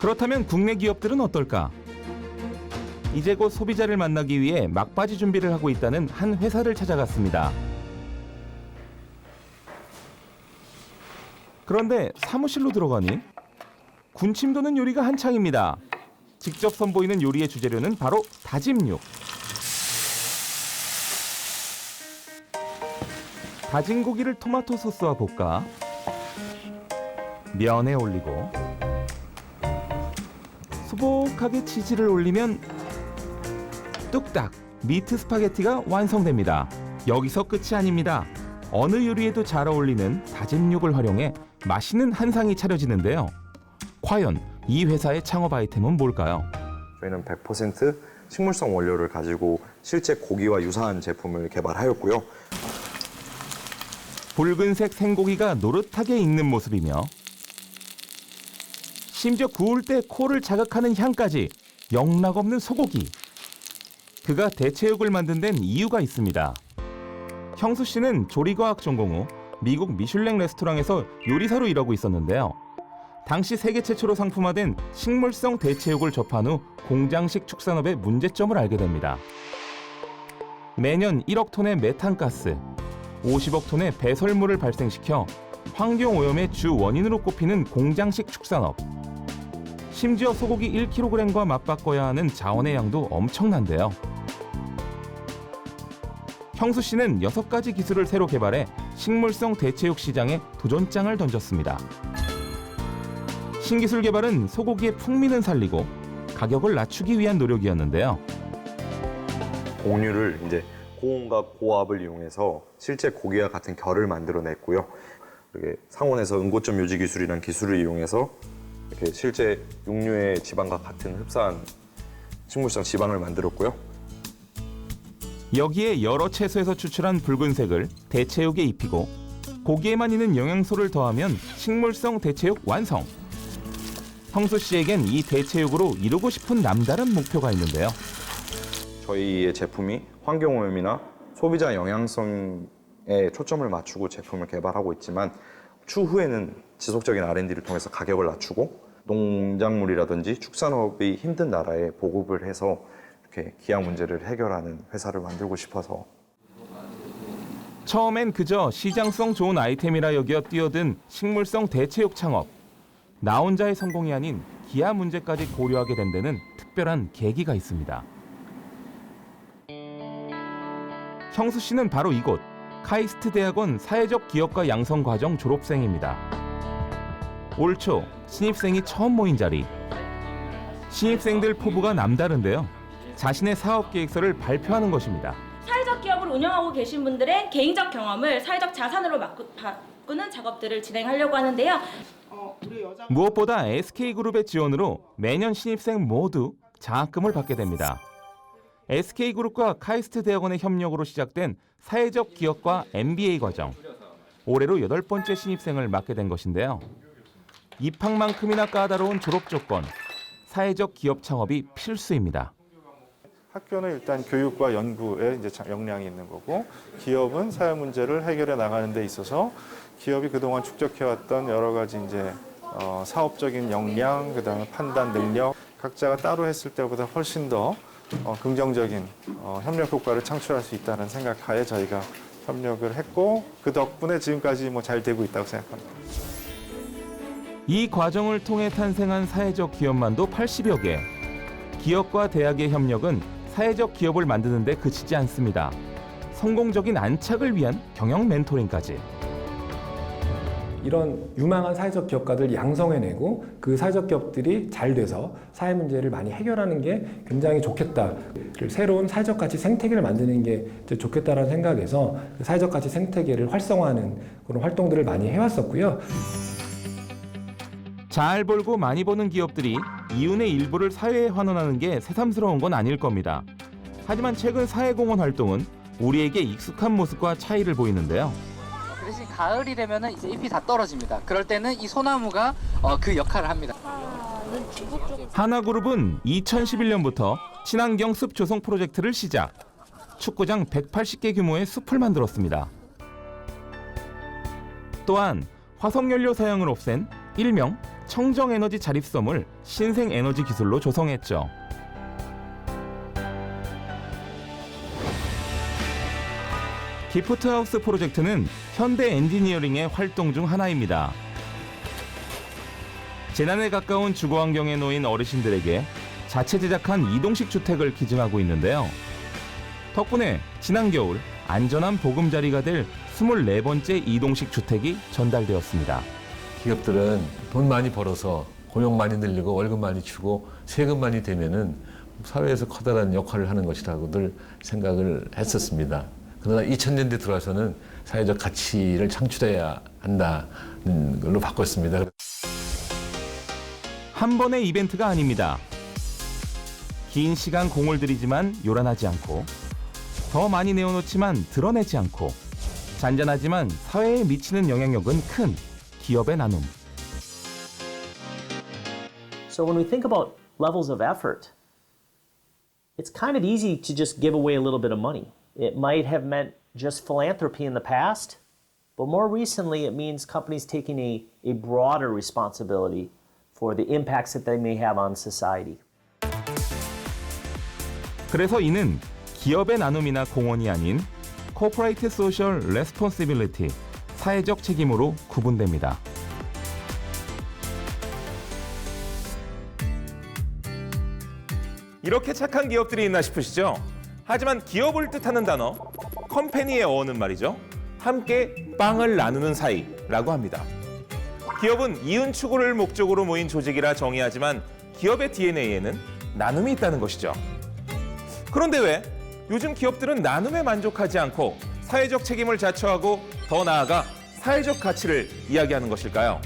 그렇다면 국내 기업들은 어떨까? 이제 곧 소비자를 만나기 위해 막바지 준비를 하고 있다는 한 회사를 찾아갔습니다. 그런데 사무실로 들어가니 군침 도는 요리가 한창입니다. 직접 선보이는 요리의 주재료는 바로 다짐 육. 다진 고기를 토마토 소스와 볶아 면에 올리고 수북하게 치즈를 올리면 뚝딱 미트 스파게티가 완성됩니다. 여기서 끝이 아닙니다. 어느 요리에도 잘 어울리는 다진 육을 활용해 맛있는 한상이 차려지는데요. 과연 이 회사의 창업 아이템은 뭘까요? 저희는 100% 식물성 원료를 가지고 실제 고기와 유사한 제품을 개발하였고요. 붉은색 생고기가 노릇하게 익는 모습이며 심지어 구울 때 코를 자극하는 향까지 영락없는 소고기. 그가 대체육을 만든 데는 이유가 있습니다. 형수 씨는 조리과학 전공 후 미국 미슐랭 레스토랑에서 요리사로 일하고 있었는데요. 당시 세계 최초로 상품화된 식물성 대체육을 접한 후 공장식 축산업의 문제점을 알게 됩니다. 매년 1억 톤의 메탄가스, 50억 톤의 배설물을 발생시켜 환경오염의 주 원인으로 꼽히는 공장식 축산업. 심지어 소고기 1kg과 맞바꿔야 하는 자원의 양도 엄청난데요. 형수 씨는 6가지 기술을 새로 개발해 식물성 대체육 시장에 도전장을 던졌습니다. 신기술 개발은 소고기의 풍미는 살리고 가격을 낮추기 위한 노력이었는데요. 공유를 이제 고온과 고압을 이용해서 실제 고기와 같은 결을 만들어냈고요. 이렇게 상온에서 응고점 유지 기술이라는 기술을 이용해서 이렇게 실제 육류의 지방과 같은 흡사한 식물성 지방을 만들었고요. 여기에 여러 채소에서 추출한 붉은색을 대체육에 입히고 고기에만 있는 영양소를 더하면 식물성 대체육 완성. 형수 씨에겐 이 대체육으로 이루고 싶은 남다른 목표가 있는데요. 저희의 제품이 환경오염이나 소비자 영양성에 초점을 맞추고 제품을 개발하고 있지만 추후에는 지속적인 R&D를 통해서 가격을 낮추고 농작물이라든지 축산업이 힘든 나라에 보급을 해서 이렇게 기후 문제를 해결하는 회사를 만들고 싶어서. 처음엔 그저 시장성 좋은 아이템이라 여겨 뛰어든 식물성 대체육 창업. 나 혼자의 성공이 아닌 기아 문제까지 고려하게 된 데는 특별한 계기가 있습니다. 형수 씨는 바로 이곳 카이스트 대학원 사회적 기업가 양성 과정 졸업생입니다. 올 초 신입생이 처음 모인 자리. 신입생들 포부가 남다른데요. 자신의 사업 계획서를 발표하는 것입니다. 사회적 기업을 운영하고 계신 분들의 개인적 경험을 사회적 자산으로 바꾸는 작업들을 진행하려고 하는데요. 무엇보다 SK그룹의 지원으로 매년 신입생 모두 장학금을 받게 됩니다. SK그룹과 카이스트 대학원의 협력으로 시작된 사회적 기업과 MBA 과정. 올해로 8번째 신입생을 맡게 된 것인데요. 입학만큼이나 까다로운 졸업 조건, 사회적 기업 창업이 필수입니다. 학교는 일단 교육과 연구에 이제 역량이 있는 거고, 기업은 사회 문제를 해결해 나가는 데 있어서 기업이 그동안 축적해왔던 여러 가지 이제 사업적인 역량, 그다음에 판단 능력, 각자가 따로 했을 때보다 훨씬 더 긍정적인 협력 효과를 창출할 수 있다는 생각하에 저희가 협력을 했고, 그 덕분에 지금까지 뭐 잘 되고 있다고 생각합니다. 이 과정을 통해 탄생한 사회적 기업만도 80여 개. 기업과 대학의 협력은 사회적 기업을 만드는 데 그치지 않습니다. 성공적인 안착을 위한 경영 멘토링까지. 이런 유망한 사회적 기업가들 양성해내고 그 사회적 기업들이 잘 돼서 사회 문제를 많이 해결하는 게 굉장히 좋겠다. 새로운 사회적 가치 생태계를 만드는 게 좋겠다라는 생각에서 사회적 가치 생태계를 활성화하는 그런 활동들을 많이 해왔었고요. 잘 벌고 많이 버는 기업들이 이윤의 일부를 사회에 환원하는 게 새삼스러운 건 아닐 겁니다. 하지만 최근 사회공헌 활동은 우리에게 익숙한 모습과 차이를 보이는데요. 그 대신 가을이 되면은 이제 잎이 다 떨어집니다. 그럴 때는 이 소나무가 그 역할을 합니다. 하나그룹은 2011년부터 친환경 숲 조성 프로젝트를 시작. 축구장 180개 규모의 숲을 만들었습니다. 또한 화석연료 사용을 없앤 일명 청정에너지 자립섬을 신생에너지 기술로 조성했죠. 기프트하우스 프로젝트는 현대 엔지니어링의 활동 중 하나입니다. 재난에 가까운 주거 환경에 놓인 어르신들에게 자체 제작한 이동식 주택을 기증하고 있는데요. 덕분에 지난 겨울 안전한 보금자리가 될 24번째 이동식 주택이 전달되었습니다. 기업들은 돈 많이 벌어서 고용 많이 늘리고 월급 많이 주고 세금 많이 되면은 사회에서 커다란 역할을 하는 것이라고들 생각을 했었습니다. 그러나 2000년대 들어와서는 사회적 가치를 창출해야 한다는 걸로 바꿨습니다. 한 번의 이벤트가 아닙니다. 긴 시간 공을 들이지만 요란하지 않고 더 많이 내어놓지만 드러내지 않고 잔잔하지만 사회에 미치는 영향력은 큰 기업의 나눔. So when we think about levels of effort, it's kind of easy to just give away a little bit of money. It might have meant just philanthropy in the past, but more recently it means companies taking a broader responsibility for the impacts that they may have on society. 그래서 이는 기업의 나눔이나 공헌이 아닌 Corporate Social Responsibility, 사회적 책임으로 구분됩니다. 이렇게 착한 기업들이 있나 싶으시죠? 하지만 기업을 뜻하는 단어 컴퍼니의 어원은 말이죠. 함께 빵을 나누는 사이라고 합니다. 기업은 이윤 추구를 목적으로 모인 조직이라 정의하지만 기업의 DNA에는 나눔이 있다는 것이죠. 그런데 왜 요즘 기업들은 나눔에 만족하지 않고 사회적 책임을 자처하고 더 나아가 사회적 가치를 이야기하는 것일까요?